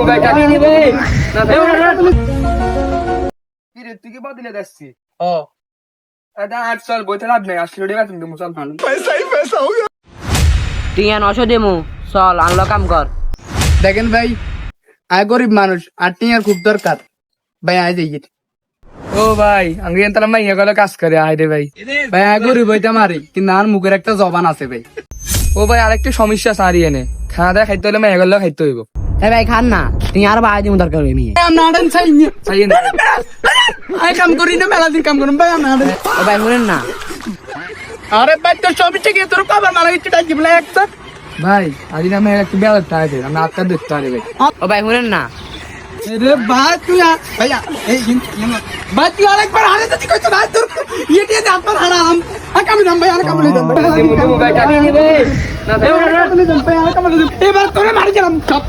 ভাই কাটিয়ে নেবে না ভাই কি রে তুই কি বদলে যাচ্ছিস ও এটা 8 সাল বইতে লাভ নেই 80 টাকা তুমি মুসলমান টিয়া 900 দেমু চল আনলো কাম কর। দেখেন ভাই আয় গরিব মানুষ আর টিয়ার খুব দরকার ভাই আয় যাই ও ভাই আমি তাহলে মাইয়া গেলে কাজ করে আয় রে ভাই ভাই আয় গরিব হইতে মারি কিন্তু আর মুখের একটা জবান আছে ভাই। ও ভাই আরেকটা সমস্যা সারি এনে খাওয়া দাওয়া খাইতে হলে মাইয়া গেলে খাইতে হইব এ ভাই খান না টিয়া আর বাই দিমু দরকার হই মিয়া। নাড়েন চাই চাই না আয় কাম করি না মেলা দিন কাম করুন ভাই নাড়েন। ও ভাই শুনেন না আরে ভাই তোর ছবি থেকে তোর কবার মারা গেছে ডাকি বলে একটা ভাই আজ আমি একটু বেলা টাকা দে আমি আটটা দেখতে পারি ভাই ও ভাই শুনেন না রে ভাই তুই ভাইয়া এই ভাই তুই আরেকবার হারে তো কইছো ভাই তোর ইয়ে দিয়ে আপনার হারাম আর কামি দাম ভাই আর কামি দাম ভাই কাটিয়ে নেবে না ভাই এবার তোরে মারি গেলাম সব